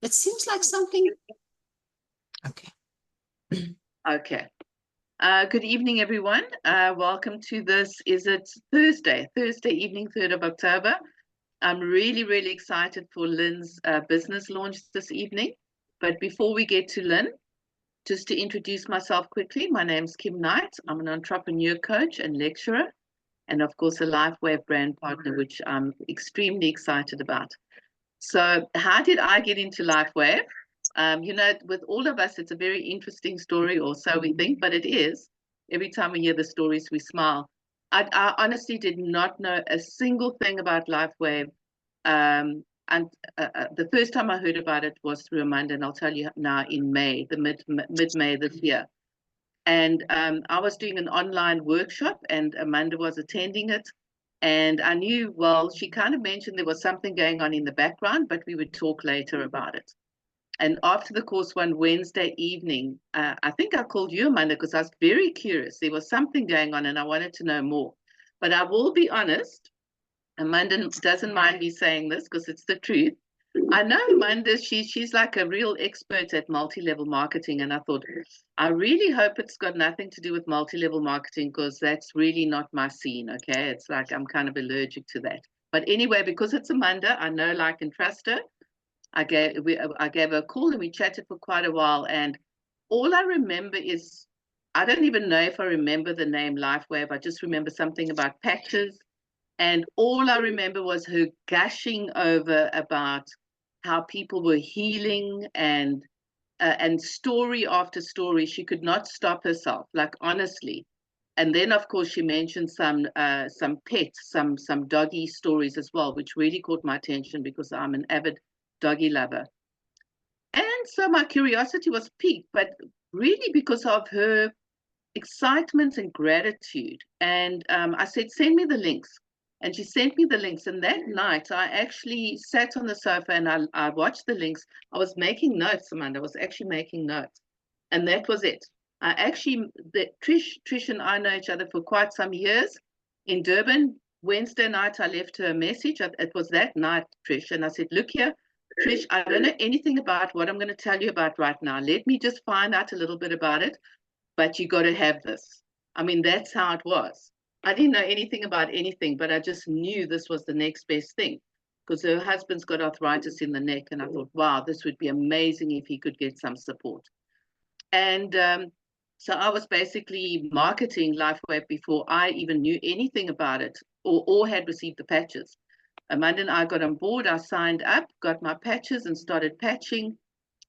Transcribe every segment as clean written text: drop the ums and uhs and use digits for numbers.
It seems like something. Okay. Okay. Good evening, everyone. Welcome to this. Is it Thursday evening, 3rd of October. I'm really excited for Lynn's business launch this evening. But before we get to Lynn, just to introduce myself quickly, my name's Kim Knight. I'm an entrepreneur coach and lecturer, and of course a LifeWave brand partner, which I'm extremely excited about. So how did I get into LifeWave? With all of us, it's a very interesting story, or so we think, but it is. Every time we hear the stories, we smile. I honestly did not know a single thing about LifeWave. And the first time I heard about it was through Amanda, and I'll tell you now in May, the mid-May this year. And I was doing an online workshop, and Amanda was attending it. And I knew, well, she kind of mentioned there was something going on in the background, but we would talk later about it. And after the course one Wednesday evening, I think I called you, Amanda, because I was very curious. There was something going on and I wanted to know more. But I will be honest, Amanda doesn't mind me saying this because it's the truth. I know Amanda, she's like a real expert at multi-level marketing. And I thought, I really hope it's got nothing to do with multi-level marketing because that's really not my scene, okay? It's like I'm kind of allergic to that. But anyway, because it's Amanda, I know, like, and trust her. I gave her a call and we chatted for quite a while. And all I remember is, I don't even know if I remember the name LifeWave. I just remember something about patches. And all I remember was her gushing over about how people were healing and story after story. She could not stop herself, like, honestly. And then, of course, she mentioned some pets, some doggy stories as well, which really caught my attention because I'm an avid doggy lover. And so my curiosity was piqued, but really because of her excitement and gratitude. And I said, send me the links. And she sent me the links. And that night, I actually sat on the sofa and I watched the links. I was making notes, Amanda. I was actually making notes. And that was it. Trish and I know each other for quite some years. In Durban, Wednesday night, I left her a message. It was that night, Trish. And I said, look here, Trish, I don't know anything about what I'm going to tell you about right now. Let me just find out a little bit about it. But you got to have this. I mean, that's how it was. I didn't know anything about anything, but I just knew this was the next best thing because her husband's got arthritis in the neck. And I thought, wow, this would be amazing if he could get some support. And so I was basically marketing LifeWave before I even knew anything about it or had received the patches. Amanda and I got on board. I signed up, got my patches and started patching.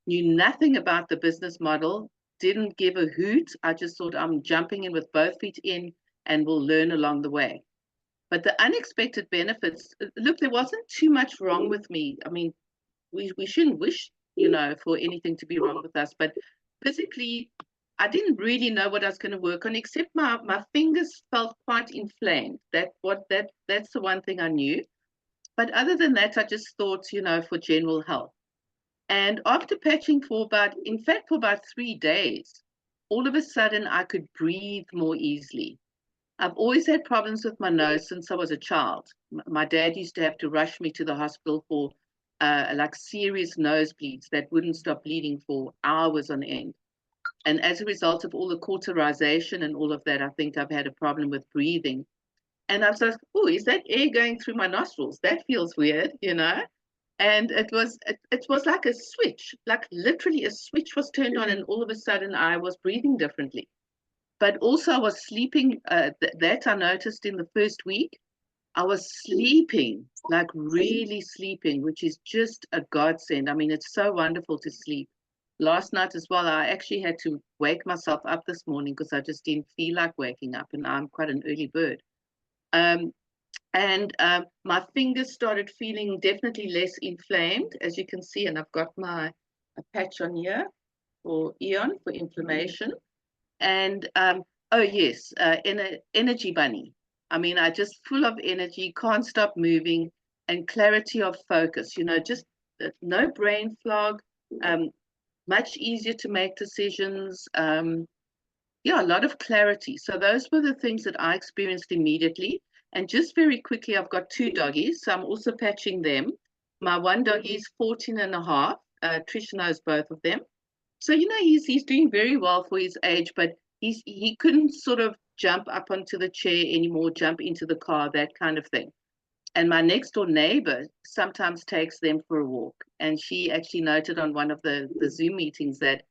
Knew nothing about the business model, didn't give a hoot. I just thought I'm jumping in with both feet in and we'll learn along the way. But the unexpected benefits, look, there wasn't too much wrong with me. I mean, we shouldn't wish, for anything to be wrong with us. But physically, I didn't really know what I was going to work on, except my fingers felt quite inflamed. That's the one thing I knew. But other than that, I just thought, for general health. And after patching for about 3 days, all of a sudden I could breathe more easily. I've always had problems with my nose since I was a child. My dad used to have to rush me to the hospital for like serious nosebleeds that wouldn't stop bleeding for hours on end. And as a result of all the cauterization and all of that, I think I've had a problem with breathing. And I was like, oh, is that air going through my nostrils? That feels weird, And it was like a switch, like literally a switch was turned on, and all of a sudden I was breathing differently. But also I was sleeping. That I noticed in the first week, I was sleeping, like really sleeping, which is just a godsend. I mean, it's so wonderful to sleep. Last night as well, I actually had to wake myself up this morning because I just didn't feel like waking up, and I'm quite an early bird. And my fingers started feeling definitely less inflamed, as you can see, and I've got a patch on here for Eon for inflammation. And oh yes, energy bunny. I mean, I just full of energy, can't stop moving, and clarity of focus. Just no brain fog, much easier to make decisions. Yeah, a lot of clarity. So those were the things that I experienced immediately. And just very quickly, I've got 2 doggies, so I'm also patching them. My one doggy is 14 and a half. Trish knows both of them. So, you know, he's doing very well for his age, but he couldn't sort of jump up onto the chair anymore, jump into the car, that kind of thing. And my next door neighbor sometimes takes them for a walk. And she actually noted on one of the Zoom meetings that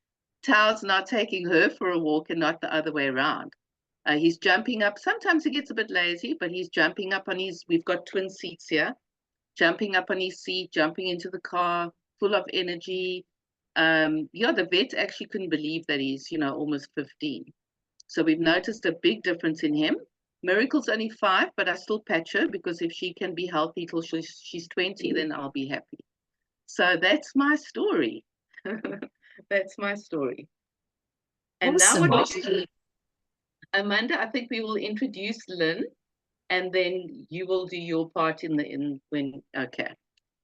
Tao's not taking her for a walk and not the other way around. He's jumping up. Sometimes he gets a bit lazy, but he's jumping up on we've got twin seats here, jumping up on his seat, jumping into the car, full of energy. Yeah, the vet actually couldn't believe that he's, you know, almost 15. So we've noticed a big difference in him. Miracle's only 5, but I still patch her because if she can be healthy till she's 20, then I'll be happy. So that's my story. That's my story. And Awesome. now what we do, Amanda, I think we will introduce Lynn, and then you will do your part okay.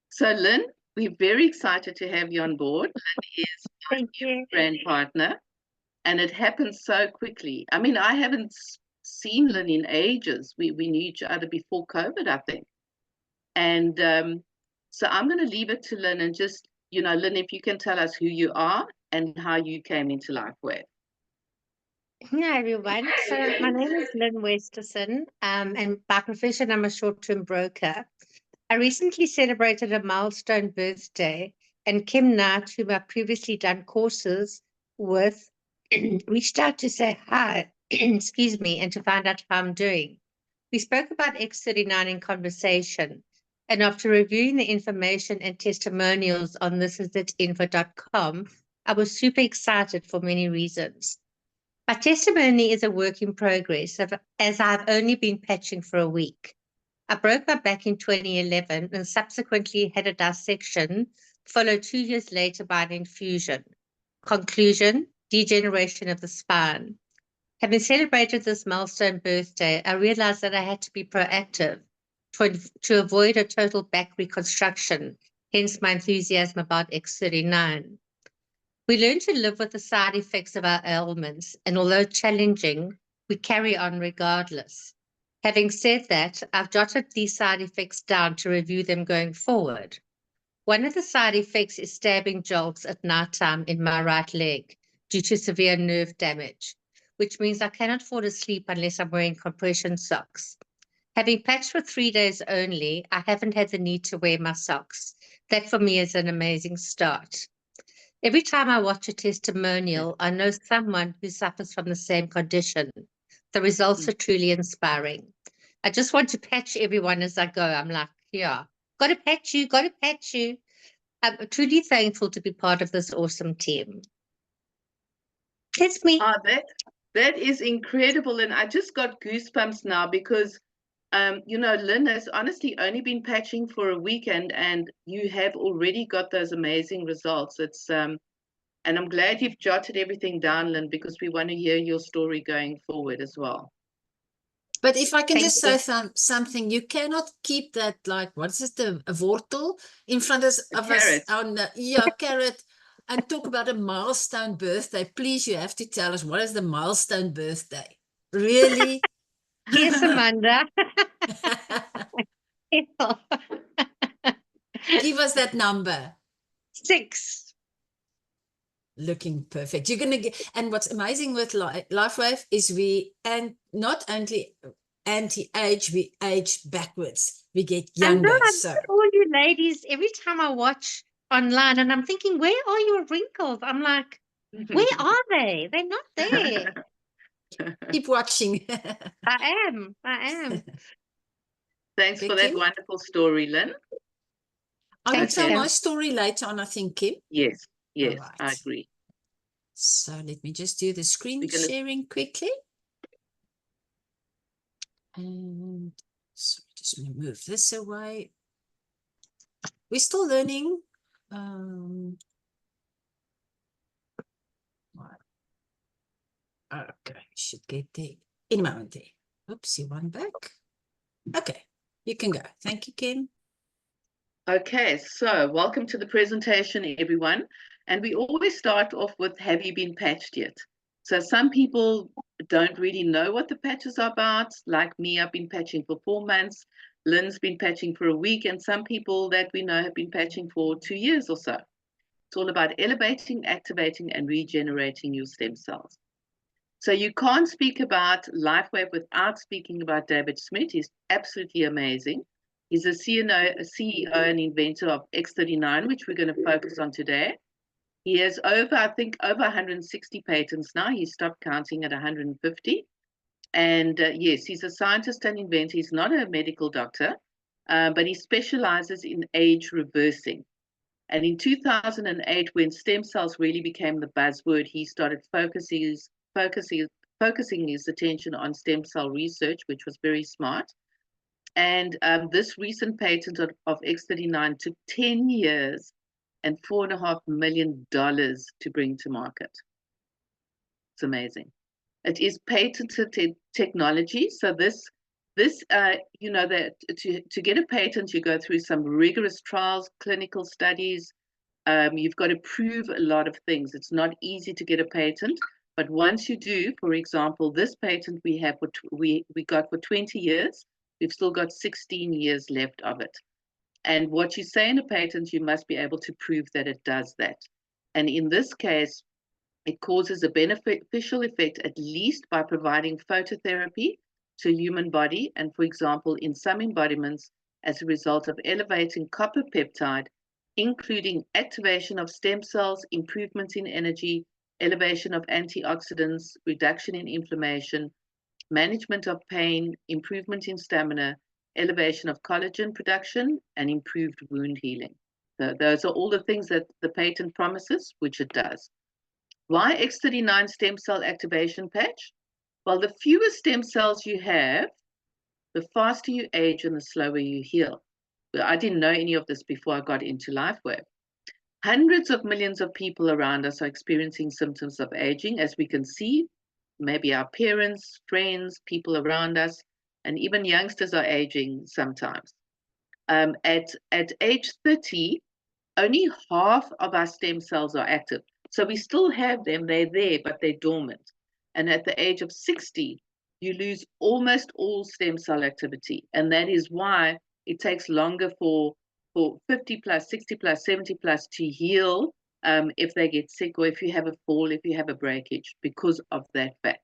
So Lynn, we're very excited to have you on board. Lynn is my new brand partner, and it happened so quickly. I mean, I haven't seen Lynn in ages. We knew each other before COVID, I think. And so I'm going to leave it to Lynn and just, you know, Lynn, if you can tell us who you are and how you came into LifeWave. Hi, everyone. So my name is Lynn Westusen, and by profession, I'm a short-term broker. I recently celebrated a milestone birthday, and Kim Knight, whom I've previously done courses with, reached out to say hi, excuse me, and to find out how I'm doing. We spoke about X39 in conversation, and after reviewing the information and testimonials on thisisit.info.com, I was super excited for many reasons. My testimony is a work in progress, as I've only been patching for a week. I broke my back in 2011 and subsequently had a dissection, followed 2 years later by an infusion. Conclusion, degeneration of the spine. Having celebrated this milestone birthday, I realized that I had to be proactive to avoid a total back reconstruction, hence my enthusiasm about X39. We learn to live with the side effects of our ailments, and although challenging, we carry on regardless. Having said that, I've jotted these side effects down to review them going forward. One of the side effects is stabbing jolts at nighttime in my right leg due to severe nerve damage, which means I cannot fall asleep unless I'm wearing compression socks. Having patched for 3 days only, I haven't had the need to wear my socks. That for me is an amazing start. Every time I watch a testimonial, I know someone who suffers from the same condition. The results are truly inspiring. I just want to patch everyone as I go. I'm like, yeah, got to patch you, got to patch you. I'm truly thankful to be part of this awesome team. That's me. That is incredible. And I just got goosebumps now because you know, Lynn has honestly only been patching for a weekend, and you have already got those amazing results. It's and I'm glad you've jotted everything down, Lynn, because we want to hear your story going forward as well. But if I can just say something, you cannot keep that, like, what is it, a wortel in front of us on carrot, and talk about a milestone birthday. Please, you have to tell us, what is the milestone birthday? Really? Yes, Amanda. Give us that number. 6. Looking perfect. You're gonna get, and what's amazing with LifeWave is we, and not only anti-age, we age backwards. We get younger. So all you ladies, every time I watch online, and I'm thinking, where are your wrinkles? I'm like, where are they? They're not there. Keep watching. I am. Thanks for that wonderful story, Lynn. I will tell my story later on, I think, Kim. Yes, right. I agree. So let me just do the screen sharing quickly. And sorry, just want to move this away. We're still learning. Okay, should get there in a moment there. Oopsie, one back. Okay, you can go. Thank you, Kim. Okay, so welcome to the presentation, everyone. And we always start off with, have you been patched yet? So some people don't really know what the patches are about. Like me, I've been patching for 4 months. Lynn's been patching for a week. And some people that we know have been patching for 2 years or so. It's all about elevating, activating, and regenerating your stem cells. So you can't speak about LifeWave without speaking about David Smith. He's absolutely amazing. He's a CEO and inventor of X39, which we're going to focus on today. He has I think, over 160 patents now. He stopped counting at 150. And yes, he's a scientist and inventor. He's not a medical doctor, but he specializes in age reversing. And in 2008, when stem cells really became the buzzword, he started focusing his attention on stem cell research, which was very smart. And this recent patent of X39 took 10 years and $4.5 million to bring to market. It's amazing. It is patented technology. So you know, that to get a patent, you go through some rigorous trials, clinical studies. You've got to prove a lot of things. It's not easy to get a patent, but once you do, for example, this patent we have, we got for 20 years, we've still got 16 years left of it. And what you say in a patent, you must be able to prove that it does that. And in this case, it causes a beneficial effect, at least by providing phototherapy to human body. And for example, in some embodiments, as a result of elevating copper peptide, including activation of stem cells, improvements in energy, elevation of antioxidants, reduction in inflammation, management of pain, improvement in stamina, elevation of collagen production, and improved wound healing. So those are all the things that the patent promises, which it does. Why X39 stem cell activation patch? Well, the fewer stem cells you have, the faster you age and the slower you heal. I didn't know any of this before I got into LifeWave. Hundreds of millions of people around us are experiencing symptoms of aging, as we can see. Maybe our parents, friends, people around us, and even youngsters are aging sometimes. At age 30, only half of our stem cells are active. So we still have them, they're there, but they're dormant. And at the age of 60, you lose almost all stem cell activity. And that is why it takes longer for 50 plus, 60 plus, 70 plus to heal if they get sick, or if you have a fall, if you have a breakage, because of that fact.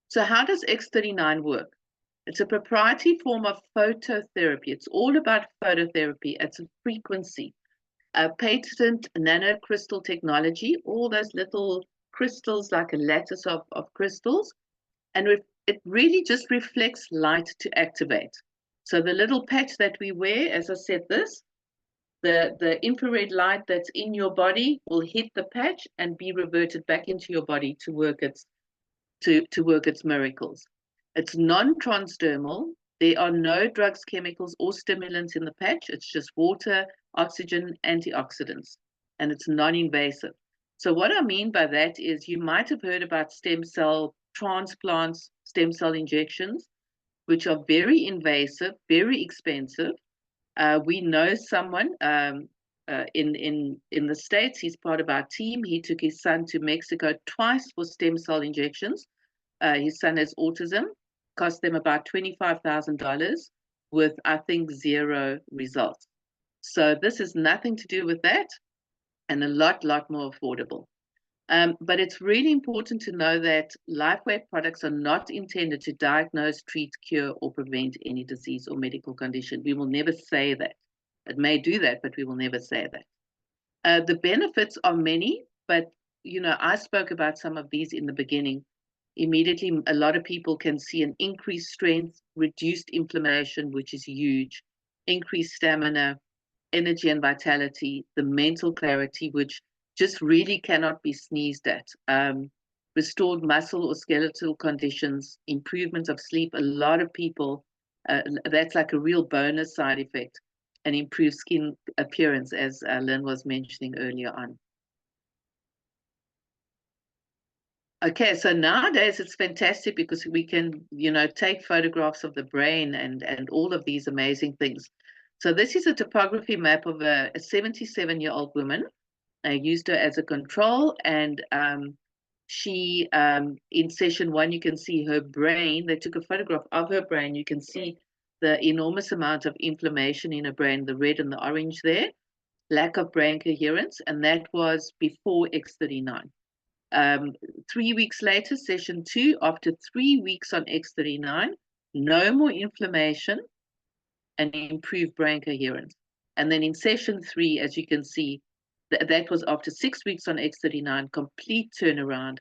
So how does X39 work? It's a proprietary form of phototherapy. It's all about phototherapy. It's a frequency. Patent nanocrystal technology, all those little crystals like a lattice of crystals, and it really just reflects light to activate. So the little patch that we wear, as I said, the infrared light that's in your body will hit the patch and be reverted back into your body to work its miracles. It's non-transdermal. There are no drugs, chemicals, or stimulants in the patch. It's just water, oxygen, antioxidants, and it's non-invasive. So what I mean by that is you might have heard about stem cell transplants, stem cell injections, which are very invasive, very expensive. We know someone in the States. He's part of our team. He took his son to Mexico twice for stem cell injections. His son has autism. Cost them about $25,000 with, I think, 0 results. So this is nothing to do with that, and a lot more affordable. But it's really important to know that LifeWave products are not intended to diagnose, treat, cure, or prevent any disease or medical condition. We will never say that. It may do that, but we will never say that. The benefits are many, but you know, I spoke about some of these in the beginning. Immediately, a lot of people can see an increased strength, reduced inflammation, which is huge, increased stamina, energy and vitality, the mental clarity, which just really cannot be sneezed at, restored muscle or skeletal conditions, improvement of sleep. A lot of people, that's like a real bonus side effect, and improved skin appearance, as Lynn was mentioning earlier on. Okay, so nowadays it's fantastic because we can, you know, take photographs of the brain and all of these amazing things. So this is a topography map of a 77-year-old woman. I used her as a control, and she, in session 1, you can see her brain. They took a photograph of her brain. You can see the enormous amount of inflammation in her brain, the red and the orange there. lack of brain coherence, and that was before X39. 3 weeks later, session 2, after 3 weeks on X39, no more inflammation and improved brain coherence. And then in session 3, as you can see, that was after 6 weeks on X39, complete turnaround,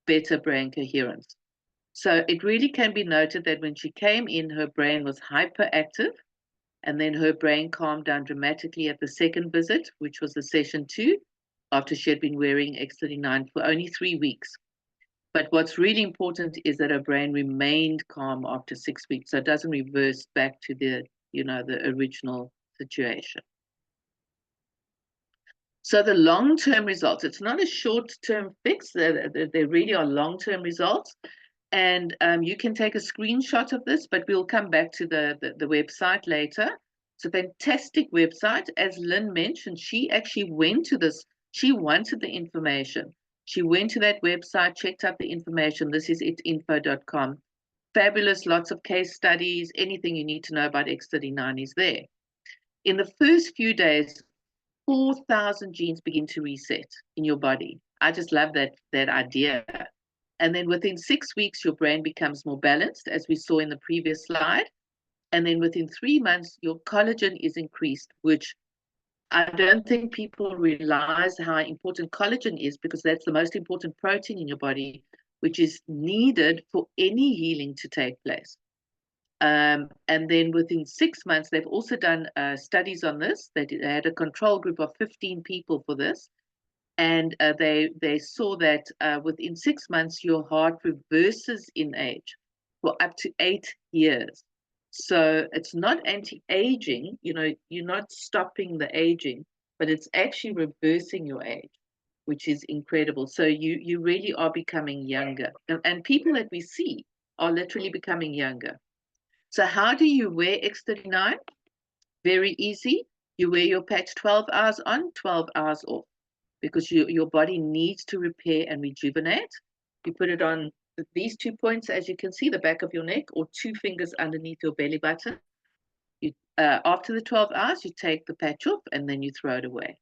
better brain coherence. So it really can be noted that when she came in, her brain was hyperactive, and then her brain calmed down dramatically at the second visit, which was the session 2, after she had been wearing X39 for only 3 weeks. But what's really important is that her brain remained calm after 6 weeks, so it doesn't reverse back to the original situation. So the long-term results, it's not a short-term fix, there really are long-term results. And you can take a screenshot of this, but we'll come back to the website later. It's a fantastic website. As Lynn mentioned, she actually went to this. She wanted the information. She went to that website, checked out the information. This is itinfo.com. Fabulous, lots of case studies. Anything you need to know about X39 is there. In the first few days, 4,000 genes begin to reset in your body. I just love that idea. And then within 6 weeks, your brain becomes more balanced, as we saw in the previous slide. And then within 3 months, your collagen is increased, which I don't think people realize how important collagen is, because that's the most important protein in your body, which is needed for any healing to take place. And then within 6 months, they've also done studies on this. They had a control group of 15 people for this. And they saw that within 6 months, your heart reverses in age for up to 8 years. So it's not anti-aging, you're not stopping the aging, but it's actually reversing your age, which is incredible. So you really are becoming younger. And people that we see are literally becoming younger. So how do you wear X39? Very easy. You wear your patch 12 hours on, 12 hours off, because your body needs to repair and rejuvenate. You put it on these 2 points, as you can see, the back of your neck, or 2 fingers underneath your belly button. After the 12 hours, you take the patch off and then you throw it away.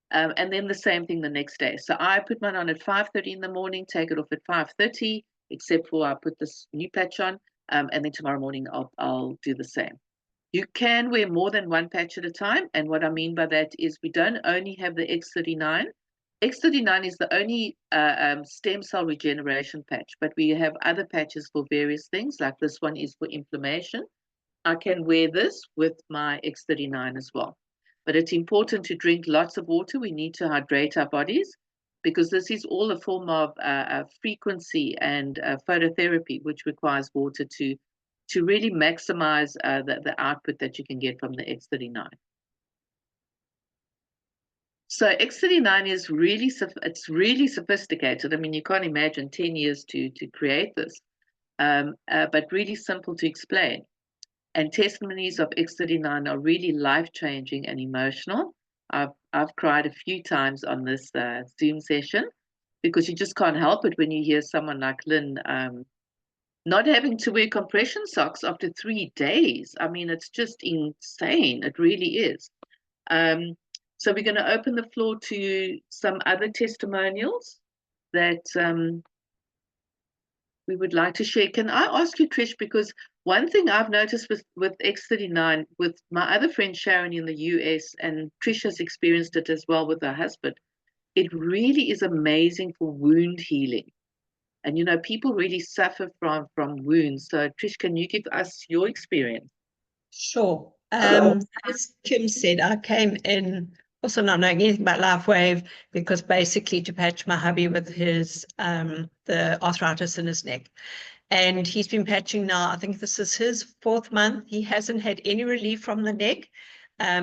And then the same thing the next day. So I put mine on at 5:30 in the morning, take it off at 5:30, except for I put this new patch on, and then tomorrow morning I'll do the same. You can wear more than one patch at a time. And what I mean by that is we don't only have the X39. X39 is the only stem cell regeneration patch, but we have other patches for various things, like this one is for inflammation. I can wear this with my X39 as well. But it's important to drink lots of water. We need to hydrate our bodies, because this is all a form of frequency and phototherapy, which requires water to really maximize the output that you can get from the X39. So X39 is really sophisticated. I mean, you can't imagine 10 years to create this, but really simple to explain. And testimonies of X39 are really life-changing and emotional. I've cried a few times on this Zoom session, because you just can't help it when you hear someone like Lynn not having to wear compression socks after 3 days. I mean, it's just insane. It really is. So we're going to open the floor to some other testimonials that we would like to share. Can I ask you, Trish, because one thing I've noticed with X39, with my other friend Sharon in the US, and Trish has experienced it as well with her husband, it really is amazing for wound healing. And, people really suffer from wounds. So, Trish, can you give us your experience? Sure. As Kim said, I came in also not knowing anything about LifeWave, because basically to patch my hubby with his the arthritis in his neck. And he's been patching now, I think this is his 4th month. He hasn't had any relief from the neck,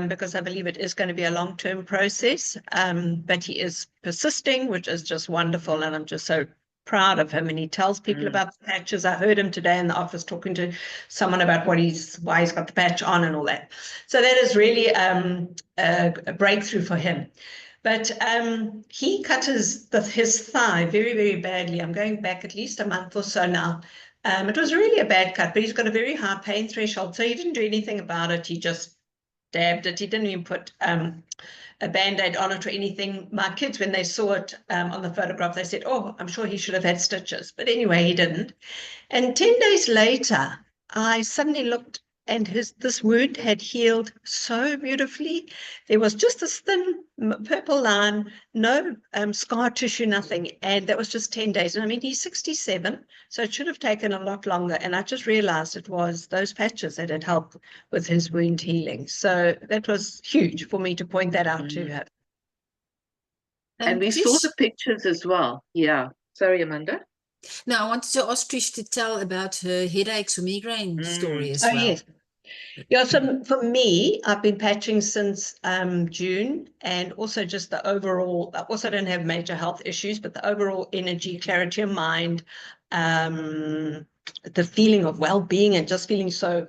because I believe it is going to be a long-term process. But he is persisting, which is just wonderful. And I'm just so proud of him, and he tells people about the patches. I heard him today in the office talking to someone about why he's got the patch on and all that. So that is really a breakthrough for him. But he cut his thigh very, very badly. I'm going back at least a month or so now. It was really a bad cut, but he's got a very high pain threshold, so he didn't do anything about it. He just dabbed it. He didn't even put a Band-Aid on it or anything. My kids, when they saw it on the photograph, they said, oh, I'm sure he should have had stitches. But anyway, he didn't. And 10 days later, I suddenly looked and this wound had healed so beautifully. There was just this thin purple line, no scar tissue, nothing. And that was just 10 days. And I mean, he's 67, so it should have taken a lot longer. And I just realized it was those patches that had helped with his wound healing. So that was huge for me to point that out to her. And we saw the pictures as well. Yeah. Sorry, Amanda. No, I wanted to ask Trish to tell about her headaches or migraine story as well. Yes. Yeah, so for me, I've been patching since June, and also just the overall, I also don't have major health issues, but the overall energy, clarity of mind, the feeling of well-being and just feeling so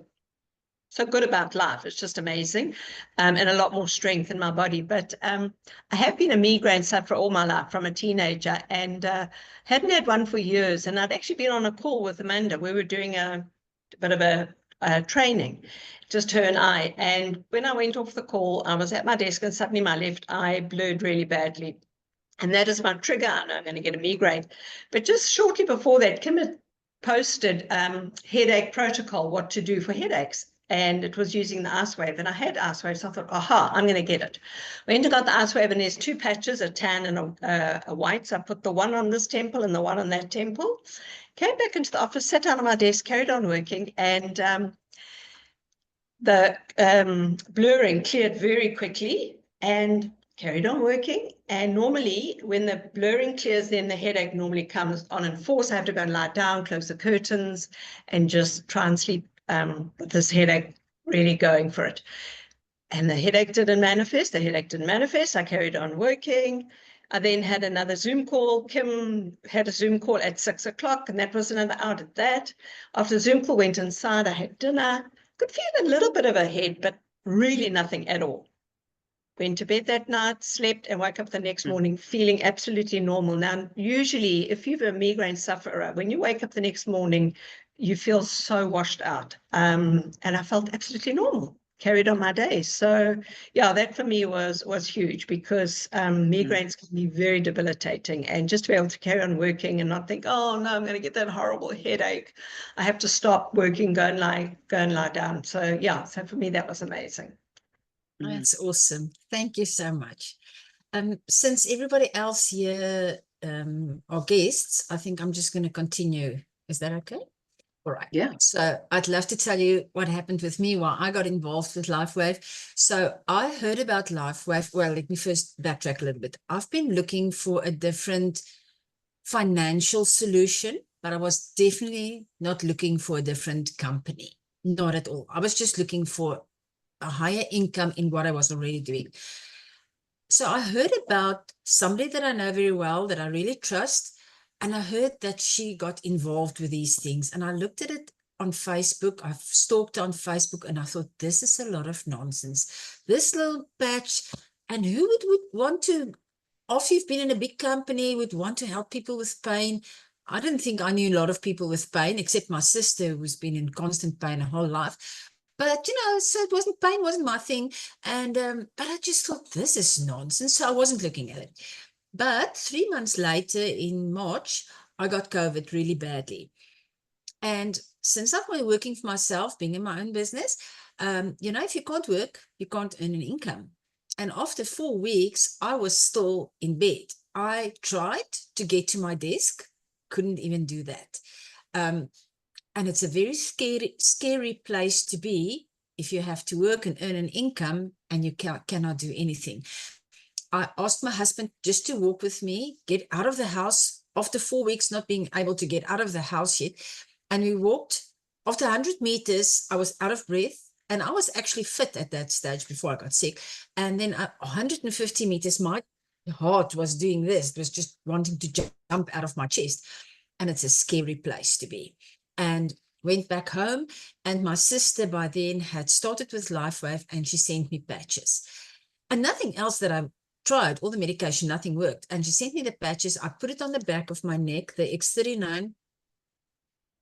good about life. It's just amazing, and a lot more strength in my body. But I have been a migraine sufferer all my life from a teenager, and hadn't had one for years. And I'd actually been on a call with Amanda. We were doing a bit of a training, just her and I. And when I went off the call, I was at my desk and suddenly my left eye blurred really badly. And that is my trigger. I know I'm going to get a migraine. But just shortly before that, Kim had posted headache protocol, what to do for headaches. And it was using the IceWave. And I had IceWave, so I thought, aha, I'm going to get it. We entered out the IceWave, and there's two patches, a tan and a white. So I put the one on this temple and the one on that temple. Came back into the office, sat down on my desk, carried on working, and the blurring cleared very quickly and carried on working. And normally when the blurring clears, then the headache normally comes on in force. I have to go and lie down, close the curtains, and just try and sleep with this headache really going for it. And the headache didn't manifest. I carried on working. I then had another Zoom call. Kim had a Zoom call at 6 o'clock, and that was another out at that. After the Zoom call, went inside, I had dinner. Could feel a little bit of a head, but really nothing at all. Went to bed that night, slept, and woke up the next morning feeling absolutely normal. Now, usually, if you're a migraine sufferer, when you wake up the next morning, you feel so washed out. And I felt absolutely normal. Carried on my day. So yeah, that for me was huge, because migraines can be very debilitating, and just to be able to carry on working and not think, oh no, I'm going to get that horrible headache. I have to stop working, go and lie down. So yeah, so for me that was amazing. That's awesome. Thank you so much. Since everybody else here are guests, I think I'm just going to continue. Is that okay? All right. Yeah. So I'd love to tell you what happened with me while I got involved with LifeWave. So I heard about LifeWave. Well, let me first backtrack a little bit. I've been looking for a different financial solution, but I was definitely not looking for a different company. Not at all. I was just looking for a higher income in what I was already doing. So I heard about somebody that I know very well, that I really trust. And I heard that she got involved with these things. And I looked at it on Facebook. I've stalked on Facebook, and I thought, this is a lot of nonsense. This little patch, and who would want to, after you've been in a big company, would want to help people with pain? I didn't think I knew a lot of people with pain, except my sister, who's been in constant pain her whole life. But, so pain wasn't my thing. And, but I just thought, this is nonsense. So I wasn't looking at it. But 3 months later, in March, I got COVID really badly. And since I've been working for myself, being in my own business, if you can't work, you can't earn an income. And after 4 weeks, I was still in bed. I tried to get to my desk, couldn't even do that. And it's a very scary place to be if you have to work and earn an income and you cannot do anything. I asked my husband just to walk with me, get out of the house after 4 weeks, not being able to get out of the house yet. And we walked. After 100 meters, I was out of breath, and I was actually fit at that stage before I got sick. And then 150 meters, my heart was doing this. It was just wanting to jump out of my chest. And it's a scary place to be. And went back home, and my sister by then had started with LifeWave, and she sent me patches. And nothing else that I tried, all the medication, nothing worked. And she sent me the patches. I put it on the back of my neck, the X39.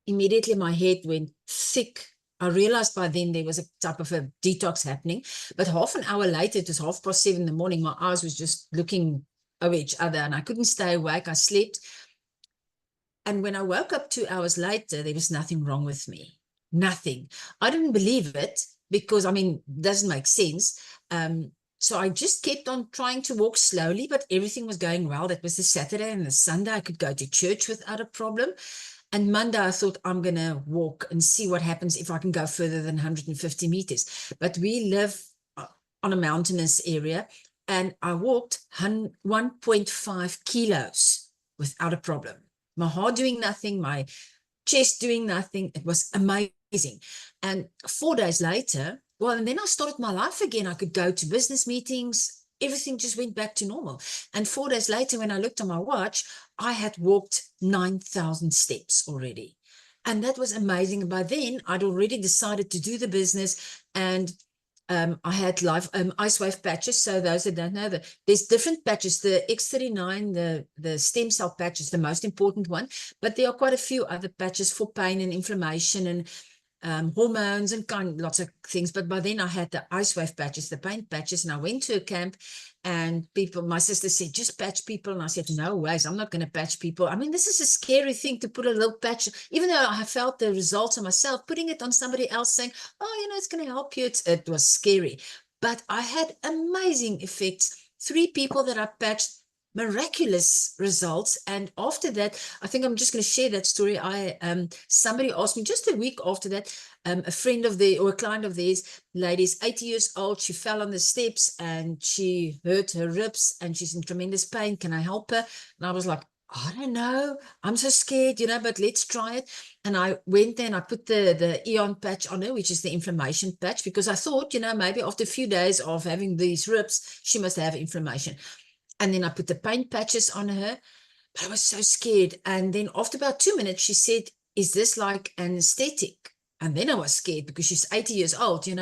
Immediately my head went thick, I realized by then there was a type of a detox happening, but half an hour later, it was 7:30 in the morning, my eyes was just looking over each other and I couldn't stay awake. I slept. And when I woke up 2 hours later, there was nothing wrong with me. Nothing. I didn't believe it because, I mean, it doesn't make sense. So I just kept on trying to walk slowly, but everything was going well. That was the Saturday, and the Sunday I could go to church without a problem. And Monday, I thought I'm going to walk and see what happens if I can go further than 150 meters. But we live on a mountainous area, and I walked 1.5 kilos without a problem. My heart doing nothing, my chest doing nothing. It was amazing. And 4 days later, well, and then I started my life again. I could go to business meetings. Everything just went back to normal. And 4 days later, when I looked on my watch, I had walked 9,000 steps already. And that was amazing. By then, I'd already decided to do the business, and I had live ice wave patches. So those that don't know, there's different patches. The X39, the stem cell patch is the most important one, but there are quite a few other patches for pain and inflammation and hormones and lots of things. But by then I had the ice wave patches, the pain patches, and I went to a camp, and my sister said, just patch people. And I said, no ways, I'm not going to patch people. I mean, this is a scary thing to put a little patch, even though I have felt the results on myself, putting it on somebody else saying, oh, it's going to help you. It was scary, but I had amazing effects. 3 people that I patched, miraculous results. And after that, I think I'm just going to share that story. Somebody asked me just a week after that, a friend of a client of theirs, lady's 80 years old, she fell on the steps and she hurt her ribs and she's in tremendous pain. Can I help her? And I was like, I don't know, I'm so scared, but let's try it. And I went there and I put the Eon patch on her, which is the inflammation patch, because I thought, maybe after a few days of having these ribs, she must have inflammation. And then I put the pain patches on her, but I was so scared. And then after about 2 minutes, she said, is this like anesthetic? And then I was scared because she's 80 years old, and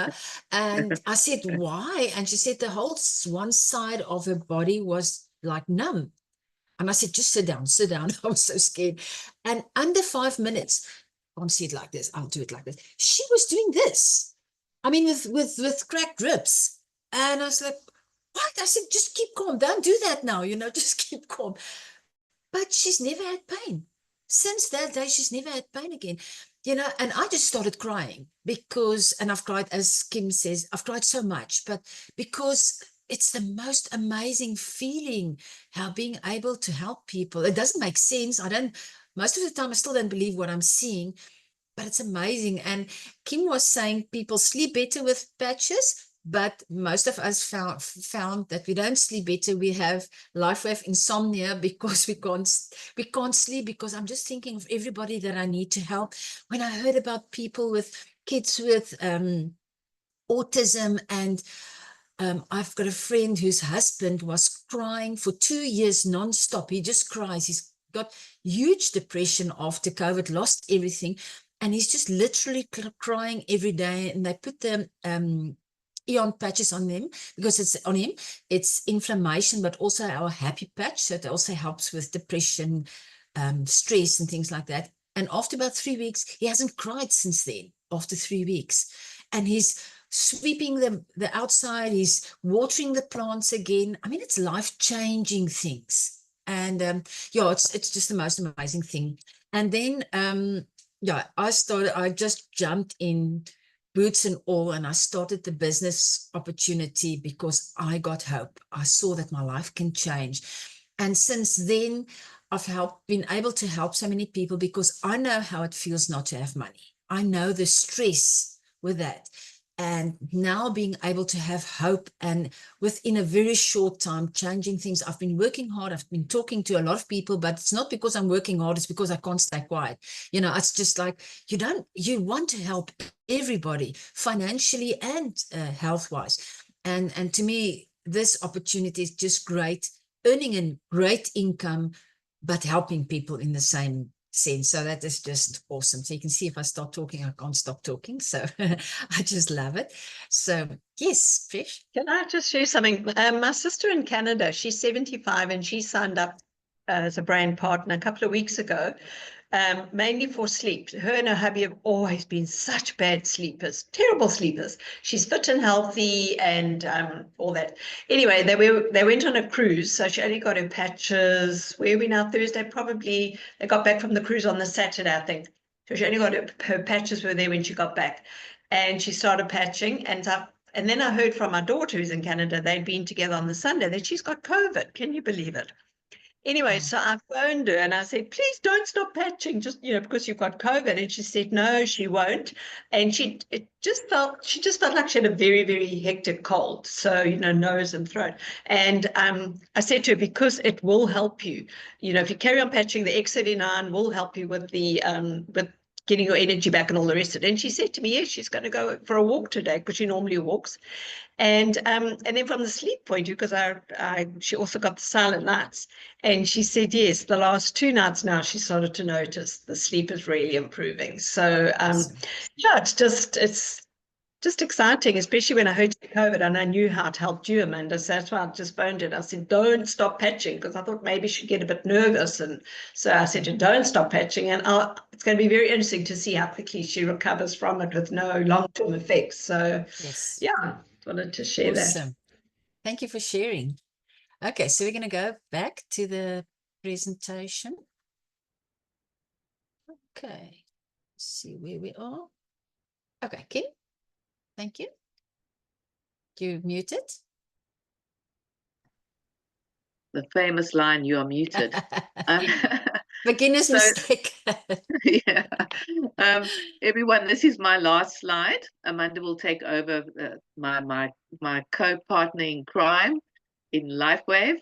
I said, why? And she said the whole one side of her body was like numb. And I said, just sit down, sit down. I was so scared. And under 5 minutes, I won't see it like this, I'll do it like this. She was doing this. I mean, with cracked ribs. And I was like, what? I said, just keep calm. Don't do that now, just keep calm. But she's never had pain. Since that day, she's never had pain again. And I just started crying because, and I've cried, as Kim says, I've cried so much, but because it's the most amazing feeling, how being able to help people. It doesn't make sense. Most of the time, I still don't believe what I'm seeing, but it's amazing. And Kim was saying people sleep better with patches, but most of us found that we don't sleep better. We have life-wave insomnia because we can't sleep, because I'm just thinking of everybody that I need to help. When I heard about people with kids with autism, and I've got a friend whose husband was crying for 2 years nonstop. He just cries. He's got huge depression after COVID, lost everything, and he's just literally crying every day. And they put the Eon patches on them because it's on him. It's inflammation, but also our happy patch. So it also helps with depression, stress and things like that. And after about 3 weeks, he hasn't cried since then, after 3 weeks. And he's sweeping the outside, he's watering the plants again. I mean, it's life-changing things. And it's just the most amazing thing. And then, I just jumped in, boots and all, and I started the business opportunity because I got hope. I saw that my life can change. And since then, I've been able to help so many people because I know how it feels not to have money. I know the stress with that. And now being able to have hope, and within a very short time, changing things. I've been working hard. I've been talking to a lot of people, but it's not because I'm working hard. It's because I can't stay quiet. It's just like, you want to help everybody financially and health-wise. And to me, this opportunity is just great, earning a great income, but helping people in the same sense. So that is just awesome. So you can see if I start talking, I can't stop talking. So I just love it. So yes, Fish. Can I just share something? My sister in Canada, she's 75 and she signed up as a brand partner a couple of weeks ago. mainly for sleep. Her and her hubby have always been such bad sleepers, terrible sleepers. She's fit and healthy and all that. Anyway, they went on a cruise, so she only got her patches. Where are we now? Thursday, probably. They got back from the cruise on the Saturday, I think. So she only got her patches were there when she got back, and she started patching. And then I heard from my daughter who's in Canada. They'd been together on the Sunday that she's got COVID. Can you believe it? Anyway, so I phoned her and I said, please don't stop patching, just, because you've got COVID. And she said, no, she won't. And she just felt like she had a very, very hectic cold. So, nose and throat. And I said to her, because it will help you, if you carry on patching, the X39 will help you with with getting your energy back and all the rest of it. And she said to me, yes, she's going to go for a walk today because she normally walks. And then from the sleep point of view, because she also got the silent nights, and she said yes, the last 2 nights now she started to notice the sleep is really improving. So yeah, it's just exciting, especially when I heard you COVID and I knew how it helped you, Amanda. So that's why I just phoned her. I said, don't stop patching, because I thought maybe she'd get a bit nervous. And so I said, don't stop patching. And it's going to be very interesting to see how quickly she recovers from it with no long-term effects. So Yes. yeah, wanted to share Awesome. that. Thank you for sharing. Okay, so we're going to go back to the presentation. Okay, let's see where we are. Okay, Kim, thank you. You're muted. The famous line, you are muted. Beginner's mistake. Yeah. Everyone, this is my last slide. Amanda will take over my co-partner in crime in LifeWave.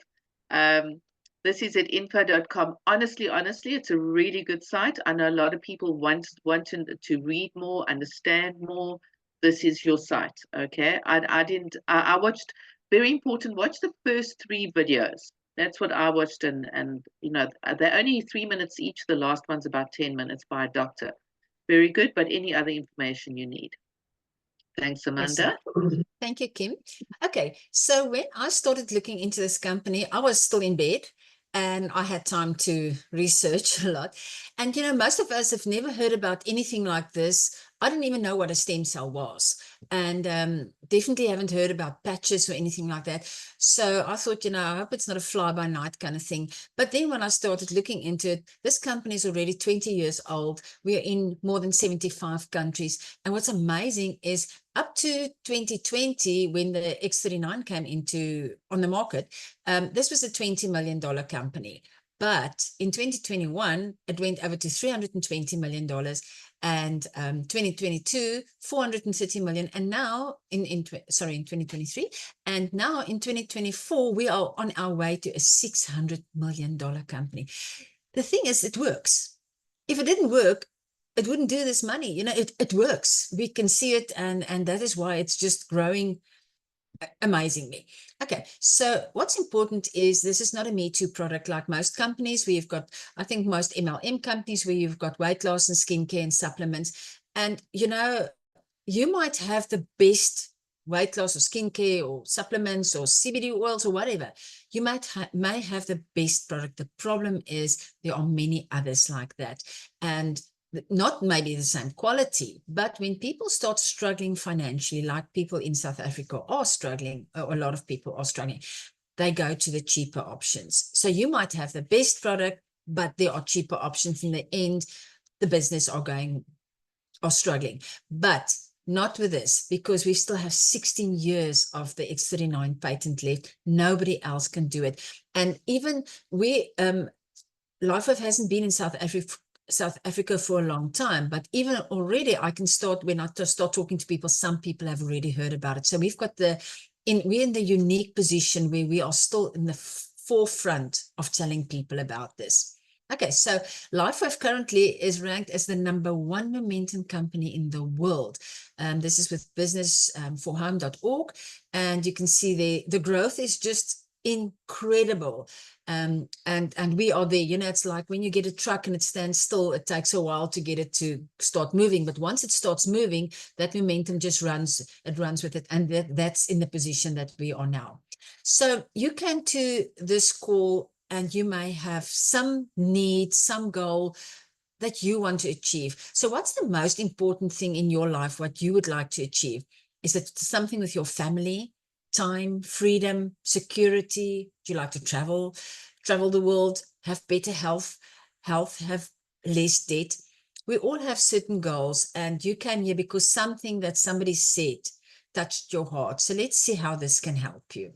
This is at info.com. Honestly, it's a really good site. I know a lot of people want to read more, understand more. This is your site. Okay. I watched, very important, watch the first 3 videos. That's what I watched, and they're only 3 minutes each. The last one's about 10 minutes by a doctor. Very good, but any other information you need. Thanks, Amanda. Awesome. Thank you, Kim. Okay, so when I started looking into this company, I was still in bed and I had time to research a lot. And, most of us have never heard about anything like this. I didn't even know what a stem cell was, and definitely haven't heard about patches or anything like that. So I thought, I hope it's not a fly-by-night kind of thing. But then when I started looking into it, this company is already 20 years old. We are in more than 75 countries. And what's amazing is up to 2020, when the X39 came on the market, this was a $20 million company. But in 2021, it went over to $320 million. And 2022, 430 million. And now in 2023, and now in 2024, we are on our way to a $600 million company. The thing is, it works. If it didn't work, it wouldn't do this money. It works. We can see it, and that is why it's just growing amazingly. Okay, so what's important is this is not a Me Too product like most companies. We've got, I think, most MLM companies where you've got weight loss and skincare and supplements. And, you might have the best weight loss or skincare or supplements or CBD oils or whatever. You may have the best product. The problem is there are many others like that. And not maybe the same quality, but when people start struggling financially, like people in South Africa are struggling, or a lot of people are struggling, they go to the cheaper options. So you might have the best product, but there are cheaper options. In the end, the business are struggling, but not with this, because we still have 16 years of the X39 patent left. Nobody else can do it. And even LifeWave hasn't been in South Africa for a long time, but even already I can start, when I start talking to people, some people have already heard about it. So we've got we're in the unique position where we are still in the forefront of telling people about this. Okay, so LifeWave currently is ranked as the #1 momentum company in the world. This is with businessforhome.org, and you can see the growth is just incredible. And we are there. It's like when you get a truck and it stands still, it takes a while to get it to start moving, but once it starts moving, that momentum just runs with it, and that's in the position that we are now. So you came to this call and you may have some need, some goal that you want to achieve. So what's the most important thing in your life, what you would like to achieve? Is it something with your family, time, freedom, security? Do you like to travel the world, have better health, have less debt? We all have certain goals, and you came here because something that somebody said touched your heart. So let's see how this can help you.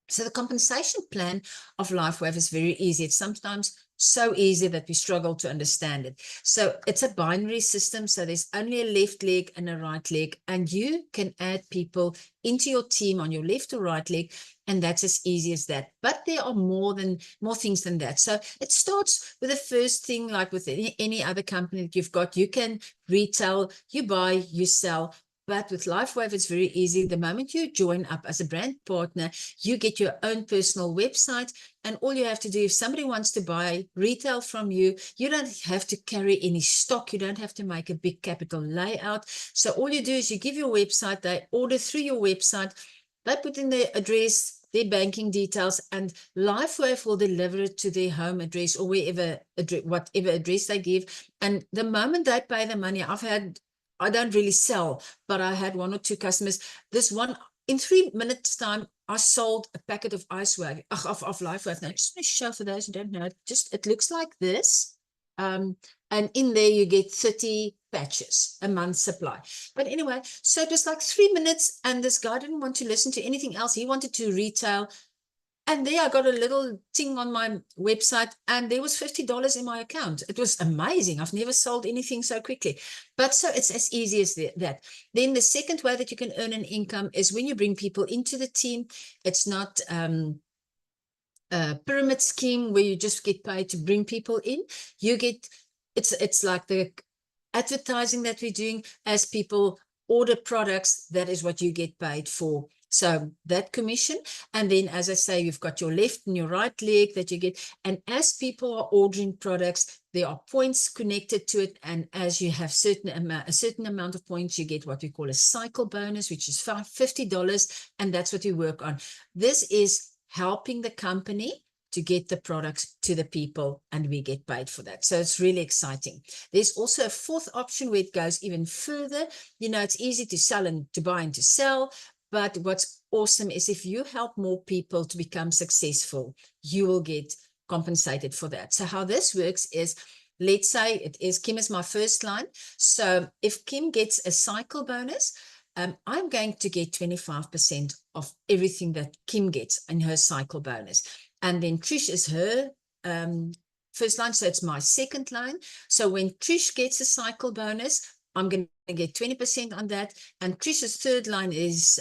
So the compensation plan of LifeWave is very easy. It's sometimes so easy that we struggle to understand it. So it's a binary system. So there's only a left leg and a right leg, and you can add people into your team on your left or right leg, and that's as easy as that. But there are more things than that. So it starts with the first thing, like with any other company that you've got. You can retail, you buy, you sell. But with LifeWave, it's very easy. The moment you join up as a brand partner, you get your own personal website. And all you have to do, if somebody wants to buy retail from you, you don't have to carry any stock. You don't have to make a big capital layout. So all you do is you give your website, they order through your website, they put in their address, their banking details, and LifeWave will deliver it to their home address or whatever address they give. And the moment they pay the money, I don't really sell, but I had 1 or 2 customers. This one, in 3 minutes time, I sold a packet of LifeWave. Now, I just want to show for those who don't know, it looks like this. And in there you get 30 patches, a month's supply. But anyway, so it was like 3 minutes, and this guy didn't want to listen to anything else. He wanted to retail. And there I got a little thing on my website, and there was $50 in my account. It was amazing. I've never sold anything so quickly. But so it's as easy as that. Then the second way that you can earn an income is when you bring people into the team. It's not a pyramid scheme where you just get paid to bring people in. You get, it's like the advertising that we're doing. As people order products, that is what you get paid for. So that commission. And then, as I say, you've got your left and your right leg that you get. And as people are ordering products, there are points connected to it. And as you have a certain amount of points, you get what we call a cycle bonus, which is $50. And that's what we work on. This is helping the company to get the products to the people, and we get paid for that. So it's really exciting. There's also a fourth option where it goes even further. You know, it's easy to sell and to buy and to sell. But what's awesome is if you help more people to become successful, you will get compensated for that. So how this works is, let's say it is Kim is my first line. So if Kim gets a cycle bonus, I'm going to get 25% of everything that Kim gets in her cycle bonus. And then Trish is her first line, so it's my second line. So when Trish gets a cycle bonus, I'm going to get 20% on that. And Trish's third line is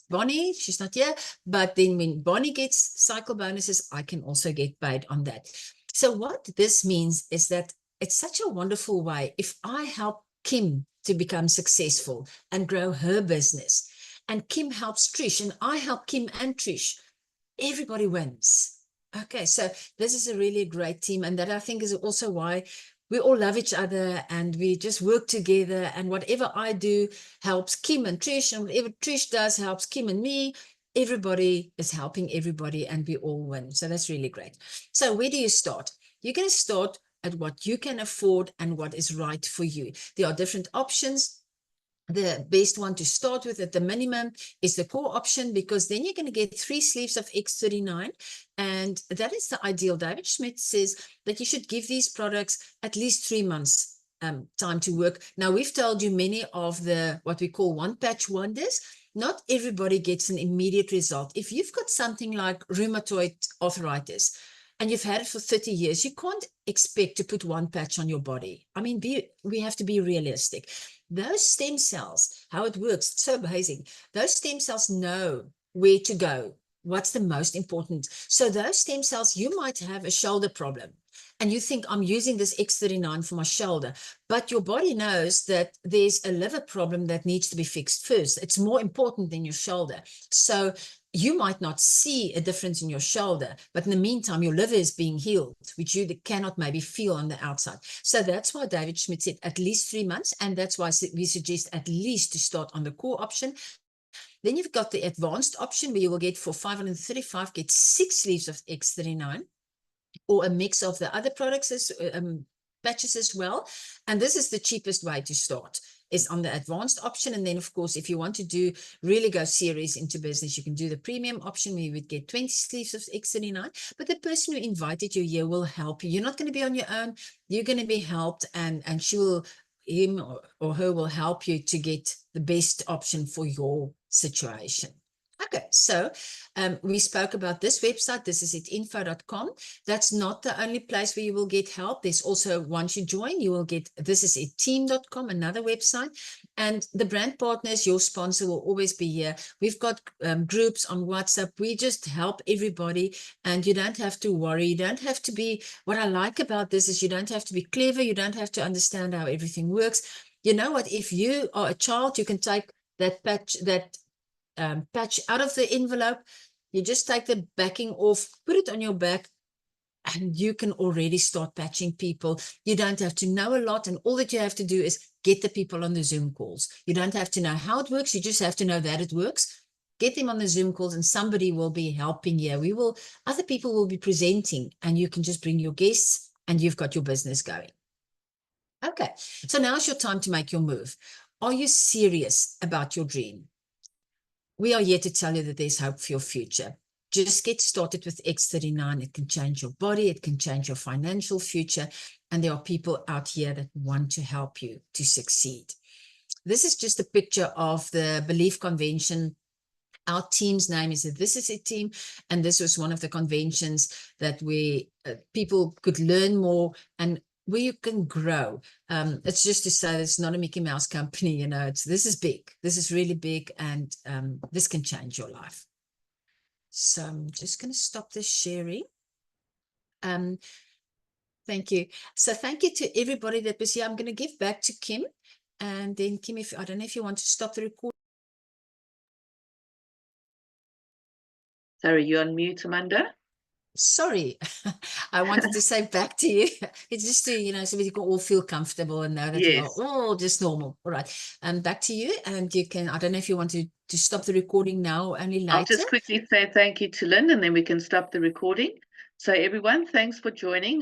Bonnie. She's not here. But then when Bonnie gets cycle bonuses, I can also get paid on that. So what this means is that it's such a wonderful way. If I help Kim to become successful and grow her business, and Kim helps Trish, and I help Kim and Trish, everybody wins. Okay, so this is a really great team. And that, I think, is also why we all love each other, and we just work together, and whatever I do helps Kim and Trish, and whatever Trish does helps Kim and me. Everybody is helping everybody, and we all win. So that's really great. So where do you start? You're going to start at what you can afford and what is right for you. There are different options. The best one to start with at the minimum is the core option, because then you're going to get 3 sleeves of X39. And that is the ideal. David Schmidt says that you should give these products at least 3 months time to work. Now, we've told you many of the what we call one patch wonders. Not everybody gets an immediate result. If you've got something like rheumatoid arthritis, and you've had it for 30 years, you can't expect to put one patch on your body. I mean, we have to be realistic. Those stem cells, how it works, it's so amazing. Those stem cells know where to go, what's the most important. So those stem cells, you might have a shoulder problem, and you think, I'm using this X39 for my shoulder, but your body knows that there's a liver problem that needs to be fixed first. It's more important than your shoulder. So you might not see a difference in your shoulder, but in the meantime, your liver is being healed, which you cannot maybe feel on the outside. So that's why David Schmidt said at least 3 months. And that's why we suggest at least to start on the core option. Then you've got the advanced option, where you will get for $535, get 6 sleeves of X39, or a mix of the other products patches as well. And this is the cheapest way to start, is on the advanced option. And then, of course, if you want to really go serious into business, you can do the premium option where you would get 20 sleeves of X39. But the person who invited you here will help you. You're not going to be on your own. You're going to be helped, and him or her will help you to get the best option for your situation. Okay, so we spoke about this website. This is it, info.com. That's not the only place where you will get help. There's also, once you join, you will get, this is it, team.com, another website. And the brand partners, your sponsor, will always be here. We've got groups on WhatsApp. We just help everybody, and you don't have to worry. You don't have to be, what I like about this is you don't have to be clever. You don't have to understand how everything works. You know what? If you are a child, you can take that patch out of the envelope. You just take the backing off, put it on your back, and you can already start patching people. You don't have to know a lot, and all that you have to do is get the people on the Zoom calls. You don't have to know how it works. You just have to know that it works. Get them on the Zoom calls, and somebody will be helping you. Other people will be presenting, and you can just bring your guests, and you've got your business going. Okay, so now's your time to make your move. Are you serious about your dream? We are here to tell you that there's hope for your future. Just get started with X39. It can change your body. It can change your financial future. And there are people out here that want to help you to succeed. This is just a picture of the Belief Convention. Our team's name is the This Is It team. And this was one of the conventions that people could learn more and where you can grow. It's just to say it's not a Mickey Mouse company, this is big. This is really big, and this can change your life. So I'm just going to stop this sharing. Thank you. So thank you to everybody that was here. I'm going to give back to Kim. And then Kim, I don't know if you want to stop the recording. Sorry, you're on mute, Amanda. Sorry, I wanted to say back to you. It's just to, so we can all feel comfortable and know that we are all just normal. All right. Back to you. And you can, I don't know if you want to stop the recording now or only later. I'll just quickly say thank you to Lynn, and then we can stop the recording. So everyone, thanks for joining.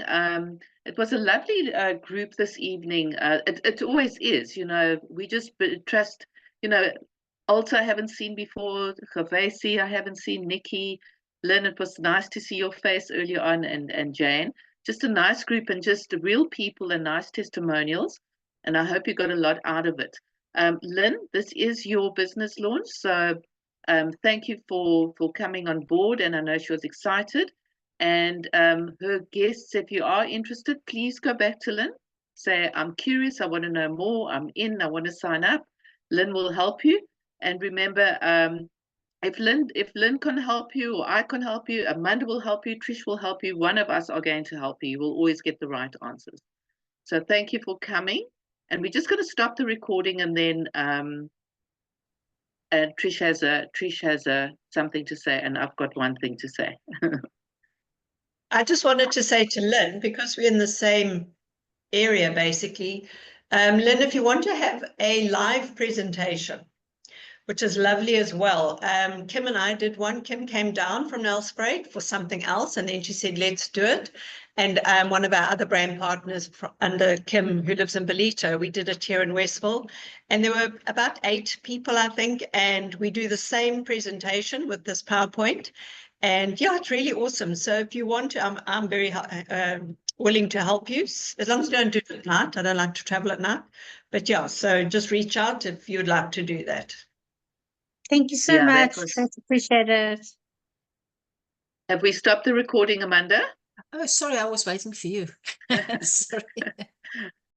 It was a lovely group this evening. It always is, we just trust, Alta I haven't seen before, Javesi I haven't seen, Nikki, Lynn, it was nice to see your face earlier on, and Jane. Just a nice group and just real people and nice testimonials. And I hope you got a lot out of it. Lynn, this is your business launch. So thank you for coming on board. And I know she was excited. And her guests, if you are interested, please go back to Lynn. Say, I'm curious, I want to know more, I'm in, I want to sign up. Lynn will help you. And remember, if Lynn can help you, or I can help you, Amanda will help you, Trish will help you, one of us are going to help you. You will always get the right answers. So thank you for coming. And we're just going to stop the recording, and then Trish has something to say, and I've got one thing to say. I just wanted to say to Lynn, because we're in the same area, basically, Lynn, if you want to have a live presentation, which is lovely as well. Kim and I did one. Kim came down from Nelspruit for something else, and then she said, let's do it. And one of our other brand partners under Kim, who lives in Belito, we did it here in Westville. And there were about 8 people, I think, and we do the same presentation with this PowerPoint. And yeah, it's really awesome. So if you want to, I'm very willing to help you, as long as you don't do it at night. I don't like to travel at night. But yeah, so just reach out if you'd like to do that. Thank you so much. I appreciate it. Have we stopped the recording, Amanda? Oh, sorry, I was waiting for you. Sorry.